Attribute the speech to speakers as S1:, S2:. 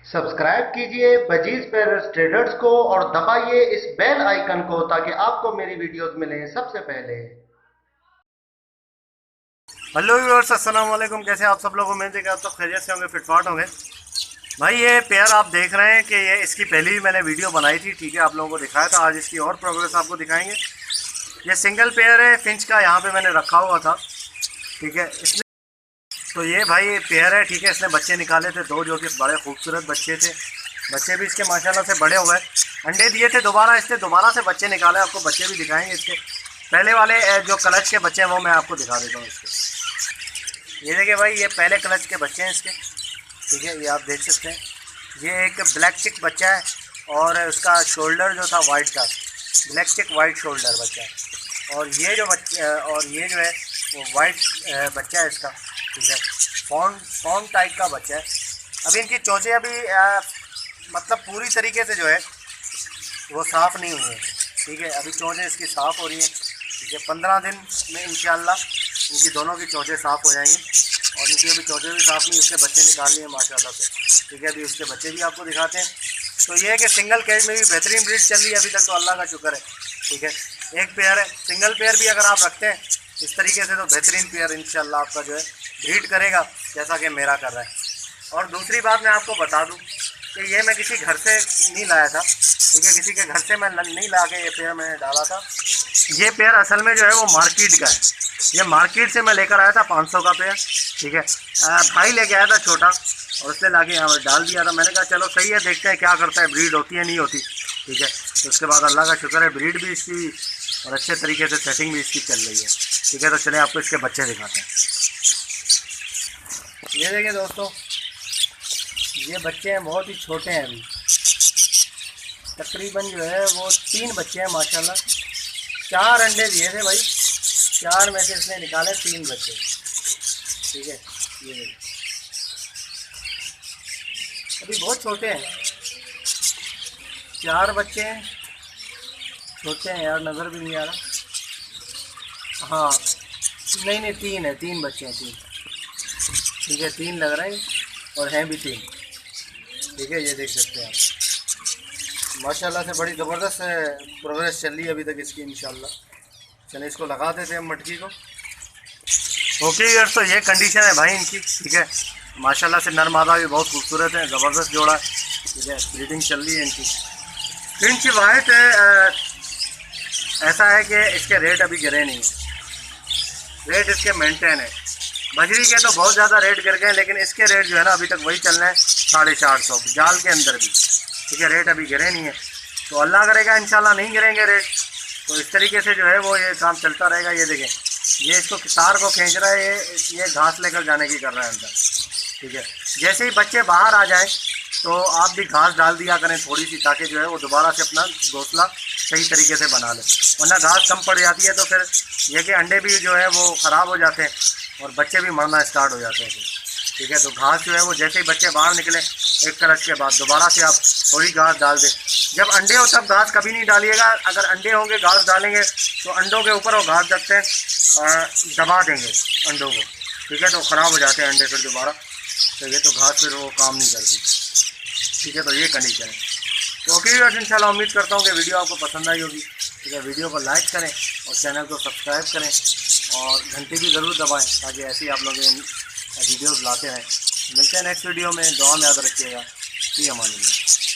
S1: Subscribe कीजिए budgies पेरर्स traders को और दबाइए इस बेल आइकन को ताकि आपको मेरी वीडियोस मिलें सबसे पहले।
S2: हेलो व्यूअर्स, अस्सलाम वालेकुम। कैसे आप सब लोग? उम्मीद है कि आप सब खैरियत से होंगे, फिटफाट होंगे। भाई ये पेयर आप देख रहे हैं कि ये इसकी पहले भी मैंने वीडियो बनाई थी, ठीक है, आप लोगों को दिखाया था। आज इसकी और प्रोग्रेस आपको दिखाएंगे। ये सिंगल पेयर है फिंच का, यहाँ पे मैंने रखा हुआ था, ठीक है। इसने तो ये भाई पेयर है, ठीक है। इसने बच्चे निकाले थे दो, जो कि बड़े खूबसूरत बच्चे थे। बच्चे भी इसके माशाल्लाह से बड़े हो गए। अंडे दिए थे दोबारा, इसने दोबारा से बच्चे निकाले। आपको बच्चे भी दिखाएंगे इसके। पहले वाले जो क्लच के बच्चे हैं वो मैं आपको दिखा देता हूँ इसके। ये देखिए भाई, ये पहले क्लच के बच्चे हैं इसके, ठीक है। ये आप देख सकते हैं, ये एक ब्लैक चिक बच्चा है और उसका शोल्डर जो था वाइट था, ब्लैक चिक वाइट शोल्डर बच्चा है। और ये जो जो है वो वाइट बच्चा है इसका, ठीक है। फॉर्म टाइप का बच्चा है। अभी इनकी चोंचें अभी मतलब पूरी तरीके से जो है वो साफ़ नहीं हुई है, ठीक है। अभी चोंचें इसकी साफ़ हो रही हैं, ठीक है। 15 दिन में इंशाल्लाह इनकी दोनों की चोंचें साफ़ हो जाएंगी। और इनकी अभी चोंचें भी साफ़ नहीं, उसके बच्चे निकाल लिए माशाल्लाह से, ठीक है। अभी उसके बच्चे भी आपको दिखाते हैं। तो ये है कि सिंगल केज में भी बेहतरीन ब्रीड चल रही है अभी तक, तो अल्लाह का शुक्र है, ठीक है। एक पेयर है, सिंगल पेयर भी अगर आप रखते हैं इस तरीके से तो बेहतरीन पेयर इंशाल्लाह आपका जो है ब्रीड करेगा, जैसा कि मेरा कर रहा है। और दूसरी बात मैं आपको बता दूँ कि ये मैं किसी घर से नहीं लाया था, ठीक है। किसी के घर से मैं नहीं ला के ये पेयर मैंने डाला था। ये पेयर असल में जो है वो मार्केट का है। ये मार्केट से मैं लेकर आया था 500 का पेयर, ठीक है। भाई लेके आया था छोटा, और उसने ला के यहाँ पर डाल दिया था। मैंने कहा चलो सही है, देखते हैं क्या करता है, ब्रीड होती है नहीं होती, ठीक है। तो उसके बाद अल्लाह का शुक्र है ब्रीड भी इसकी और अच्छे तरीके से सेटिंग भी इसकी चल रही है, ठीक है। तो चले आपको इसके बच्चे दिखाते हैं। ये देखिए दोस्तों, ये बच्चे हैं, बहुत ही छोटे हैं अभी। तकरीबन जो है वो 3 बच्चे हैं माशाल्लाह। 4 अंडे दिए थे भाई, 4 में से इसने निकाले 3 बच्चे, ठीक है। ये देखिए अभी बहुत छोटे हैं, 4 बच्चे हैं, छोटे हैं यार, नज़र भी नहीं आ रहा। हाँ नहीं नहीं, 3 है, 3 बच्चे हैं, 3, ठीक है। 3 लग रहे हैं और हैं भी 3, ठीक है। ये देख सकते हैं आप, माशाल्लाह से बड़ी ज़बरदस्त प्रोग्रेस चल रही है अभी तक इसकी इंशाल्लाह। चलिए इसको लगा देते हैं मटकी को। ओके यार, तो ये कंडीशन है भाई इनकी, ठीक है। माशाल्लाह से नर मादा भी बहुत खूबसूरत है, ज़बरदस्त जोड़ा है, ठीक है। ब्रीडिंग चल रही है इनकी। फिंच वाइट है। ऐसा है कि इसके रेट अभी गिरे नहीं है, रेट इसके मेंटेन है। बजरी के तो बहुत ज़्यादा रेट गिर गए, लेकिन इसके रेट जो है ना अभी तक वही चल रहे हैं 450 जाल के अंदर भी, ठीक है। रेट अभी गिरे नहीं है, तो अल्लाह करेगा इंशाल्लाह नहीं गिरेंगे रेट। तो इस तरीके से जो है वो ये काम चलता रहेगा। ये देखें, ये इसको तार को खींच रहा है, ये घास लेकर जाने की कर रहा है अंदर, ठीक है। जैसे ही बच्चे बाहर आ जाए तो आप भी घास डाल दिया करें थोड़ी सी, ताकि जो है वो दोबारा से अपना घोंसला सही तरीके से बना ले। वरना घास कम पड़ जाती है तो फिर ये कि अंडे भी जो है वो ख़राब हो जाते हैं और बच्चे भी मरना स्टार्ट हो जाते हैं फिर, ठीक है। तो घास जो है वो जैसे ही बच्चे बाहर निकले एक क्लच के बाद दोबारा से आप थोड़ी घास डाल दें। जब अंडे हो तब घास कभी नहीं डालिएगा। अगर अंडे होंगे घास डालेंगे तो अंडों के ऊपर वो घास रखते हैं, दबा देंगे अंडों को, ठीक है। तो ख़राब हो जाते हैं अंडे फिर दोबारा, तो ये तो घास फिर वो काम नहीं करती, ठीक है। तो ये कंडीशन है। तो ओके व्यूअर्स, इंशाल्लाह उम्मीद करता हूँ कि वीडियो आपको पसंद आई होगी, ठीक है। वीडियो को लाइक करें और चैनल को सब्सक्राइब करें और घंटी भी ज़रूर दबाएं, ताकि ऐसे ही आप लोग वीडियोज़ लाते रहें। मिलते हैं नेक्स्ट वीडियो में, दुआ में याद रखिएगा। फ़ी अमान अल्लाह।